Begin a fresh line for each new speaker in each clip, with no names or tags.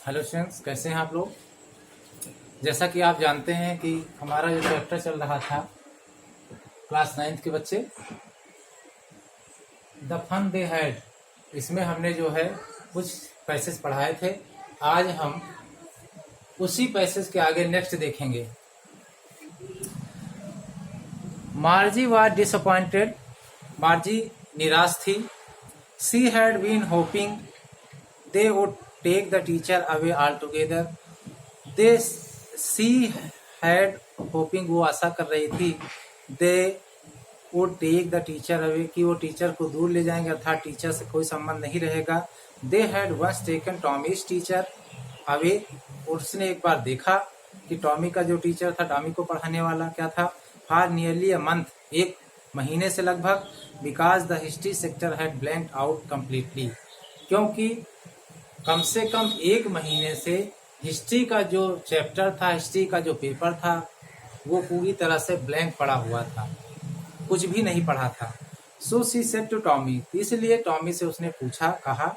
Hello students, कैसे हैं आप लोग। जैसा कि आप जानते हैं कि हमारा जो चैप्टर चल रहा था क्लास 9th के बच्चे, द फन दे हैड, इसमें हमने जो है कुछ पैसेज पढ़ाए थे। आज हम उसी पैसेज के आगे नेक्स्ट देखेंगे। मार्जी वाज डिसअपॉइंटेड, मार्जी निराश थी। She had been hoping they would take the teacher away all together. They she had hoping, वो आशा कर रही थी, they would take the teacher away, कि वो टीचर को दूर ले जाएंगे, अर्थात टीचर से कोई संबंध नहीं रहेगा। They had once taken Tommy's teacher away, उसने एक बार देखा कि टॉमी का जो टीचर था, टॉमी को पढ़ाने वाला क्या था, फॉर नियरली अ मंथ, एक महीने से लगभग, because the history sector had blanked out completely, क्योंकि कम से कम एक महीने से हिस्ट्री का जो चैप्टर था, हिस्ट्री का जो पेपर था, वो पूरी तरह से ब्लैंक पड़ा हुआ था, कुछ भी नहीं पढ़ा था। So she said to Tommy, इसलिए टॉमी से उसने पूछा, कहा,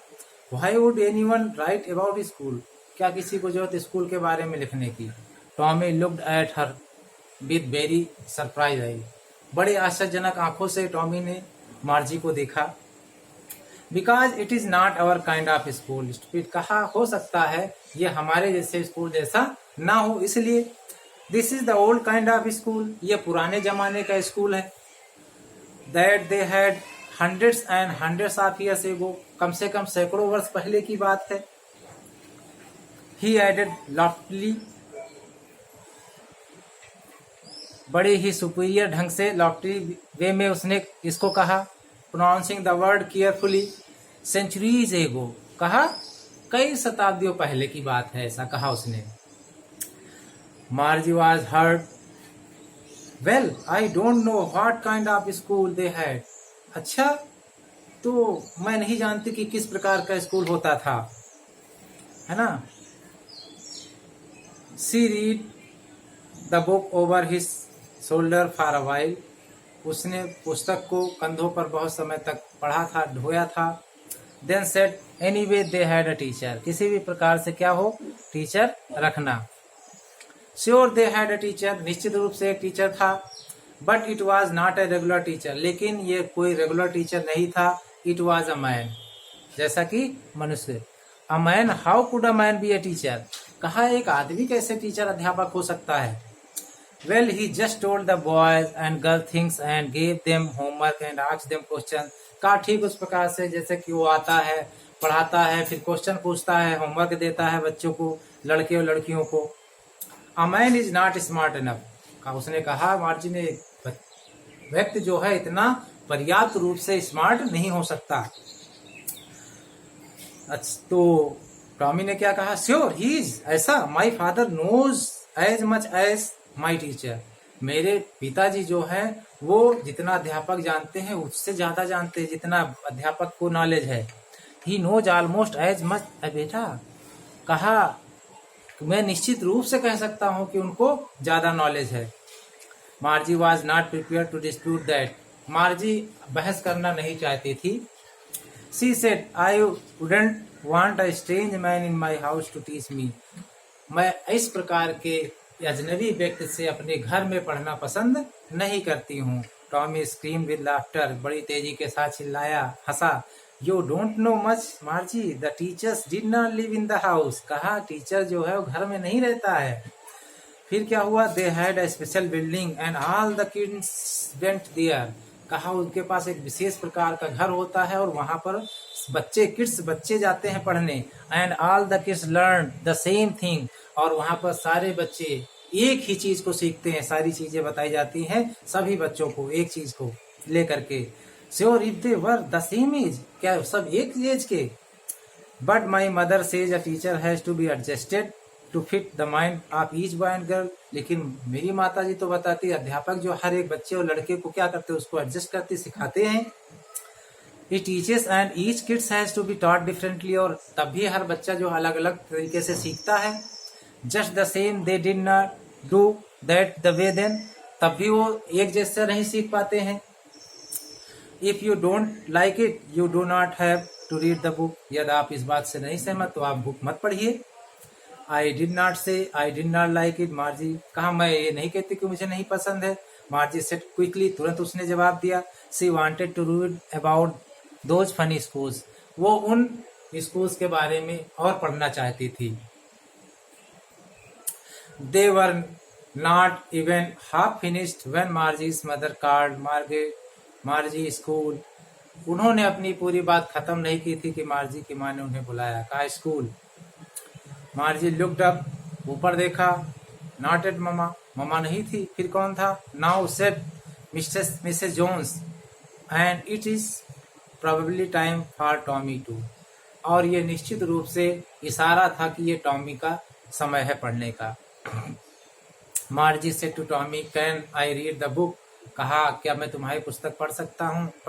why would anyone write about school, क्या किसी को जरूरत स्कूल के बारे में लिखने की। Tommy looked at her with very surprise I, बड़े आश्चर्यजनक आंखों से टॉमी ने मार्जी को देखा। Because it is not our kind of school, stupid, कहा, हो सकता है ये हमारे जैसे स्कूल जैसा ना हो, इसलिए। This is the old kind of school, ये पुराने जमाने का स्कूल है। That they had hundreds and hundreds of years ago, कम से कम सैकड़ों वर्ष पहले की बात है। ही एडेड लॉफ्टली, बड़े ही सुपीरियर ढंग से, लॉफ्टी वे में उसने इसको कहा, pronouncing the word carefully, centuries ago, कहा, कई शताब्दियों पहले की बात है, ऐसा कहा उसने। Margie was hurt, well I don't know what kind of school they had, अच्छा, तो मैं नहीं जानती कि किस प्रकार का स्कूल होता था, है ना। She read the book over his shoulder for a while, उसने पुस्तक को कंधों पर बहुत समय तक पढ़ा था, ढोया था। Then said, anyway they had a teacher, किसी भी प्रकार से क्या हो, टीचर रखना। Sure they had a teacher, निश्चित रूप से एक टीचर था। But it was not a regular teacher, लेकिन ये कोई रेगुलर टीचर नहीं था। इट वाज अ मैन, जैसा कि मनुष्य। A man, how could a man B a teacher, कहा, एक आदमी कैसे टीचर अध्यापक हो सकता है। Well, he just told the boys and girl things and gave them homework and asked them questions. कहा, ठीक उस प्रकार से जैसे कि वो आता है, पढ़ाता है, फिर क्वेश्चन पूछता है, होमवर्क देता है बच्चों को, लड़के और लड़कियों को। A man is not smart enough, कहा, उसने कहा, मार्जी ने, व्यक्ति जो है इतना पर्याप्त रूप से स्मार्ट नहीं हो सकता। अच्छा, तो टॉमी ने क्या कहा, श्योर ही इज, ऐसा, my father knows as much as my teacher, मेरे पिताजी जो है वो जितना अध्यापक जानते हैं उससे ज्यादा जानते हैं, जितना अध्यापक को नॉलेज है। He knows almost as much, बेटा, कहा, मैं निश्चित रूप से कह सकता हूं कि उनको ज्यादा नॉलेज है। Margie was not prepare to dispute that, Margie बहस करना नहीं चाहती थी। She said, I wouldn't want a strange man in my house to teach me, मैं इस प्रकार के अजनबी व्यक्ति से अपने घर में पढ़ना पसंद नहीं करती हूँ। टॉमी स्क्रीम विद लाफ्टर, बड़ी तेजी के साथ चिल्लाया, हंसा। You don't know much Margie, the teachers did not live in the house, कहा, टीचर जो है वो घर में नहीं रहता है। फिर क्या हुआ, they had a special building and all the kids went there, कहा, उनके पास एक विशेष प्रकार का घर होता है और वहां पर बच्चे जाते हैं पढ़ने। And all the kids learn the same thing, और वहां पर सारे बच्चे एक ही चीज को सीखते हैं, सारी चीजें बताई जाती हैं सभी बच्चों को एक चीज को लेकर के। Sure if they were the same age, क्या सब एक एज के। But my mother says a teacher has to be adjusted to fit the mind of each boy and girl, लेकिन मेरी माता जी तो बताती है, अध्यापक जो हर एक बच्चे और लड़के को क्या करते हैं, उसको एडजस्ट करते सिखाते हैं। It teaches and each kids has to be taught differently, और तब भी हर बच्चा जो अलग अलग तरीके से सीखता है। Just the same they did not do that the way then, तब भी वो एक जैसे नहीं सीख पाते हैं। If you don't like it, you do not have to read the book, यदि आप इस बात से नहीं सहमत तो आप बुक मत पढ़िए। आई डिड नॉट से I did not like it. मार्जी कहा मैं ये नहीं कहती कि मुझे नहीं पसंद है। मार्जी सेड क्विकली, तुरंत उसने जवाब दिया। She wanted to read about those funny schools, वो उन स्कूल्स के बारे में और पढ़ना चाहती थी। They were not even half finished when Margie's mother called Margie school. उन्होंने अपनी पूरी बात खत्म नहीं की थी कि मार्जी की माँ ने उन्हें बुलाया, कहा स्कूल। मार्जी लुक्ड अप, ऊपर देखा। नॉट एट ममा, ममा नहीं थी, फिर कौन था? Now said Mrs Jones and it is probably time for Tommy too. और ये निश्चित रूप से इशारा था कि ये टॉमी का समय है पढ़ने का। Margie said to Tommy, can I read the book? कहा क्या मैं तुम्हारी पुस्तक पढ़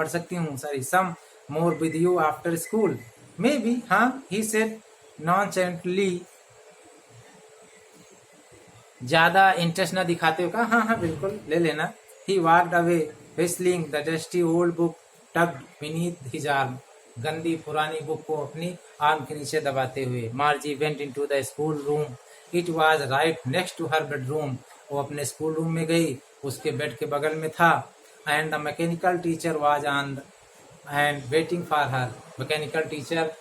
सकती हूँ sorry some more with you after school? Maybe, हाँ, ही सेड नॉनचेंटली, ज्यादा इंटरेस्ट न दिखाते हुए कहा हाँ हाँ बिल्कुल ले लेना। He walked away whistling the dusty old book tucked beneath his arm, गंदी पुरानी बुक को अपनी आर्म के नीचे दबाते हुए। Margie went into the school room, it was right next to her bedroom. वो अपने स्कूल रूम में गई, उसके बेड के बगल में था। And the mechanical teacher was on and waiting for her, mechanical teacher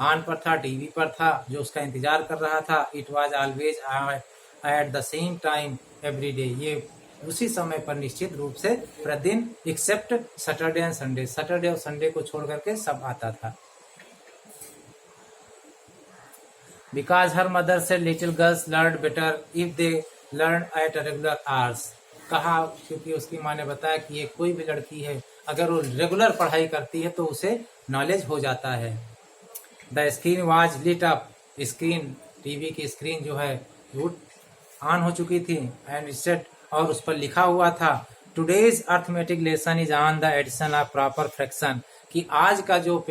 on पर था, टीवी पर था, जो उसका इंतजार कर रहा था। It was always at the same time every day, ये उसी समय पर निश्चित रूप से प्रतिदिन, except Saturday and Sunday, Saturday और संडे को छोड़ करके सब आता था। Because her mother said little girls learn better if they learn at regular hours, कहा क्योंकि उसकी माँ ने बताया कि ये कोई भी लड़की है अगर वो रेगुलर पढ़ाई करती है तो उसे नॉलेज हो जाता है। The screen was lit up, screen TV की स्क्रीन जो है वो ऑन हो चुकी थी। एंड सेट, और उस पर लिखा हुआ था today's arithmetic lesson is on the addition of proper fraction, कि आज का जो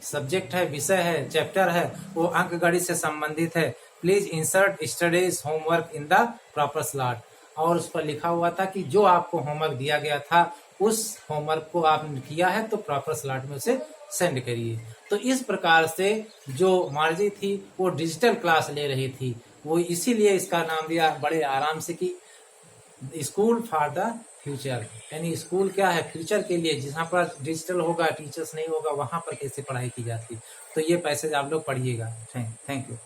सब्जेक्ट है, विषय है, चैप्टर है, वो अंक गणित से संबंधित है। Please insert studies homework in the proper slot. और उस पर लिखा हुआ था कि जो आपको होमवर्क दिया गया था उस होमवर्क को आपने किया है तो प्रॉपर स्लॉट में उसे सेंड करिए। तो इस प्रकार से जो मार्जी थी वो डिजिटल क्लास ले रही थी, वो इसीलिए इसका नाम दिया बड़े आराम से कि स्कूल फॉर द फ्यूचर, यानी स्कूल क्या है, फ्यूचर के लिए, जहाँ पर डिजिटल होगा, टीचर्स नहीं होगा, वहां पर कैसे पढ़ाई की जाती। तो ये पैसेज आप लोग पढ़िएगा। Thank you.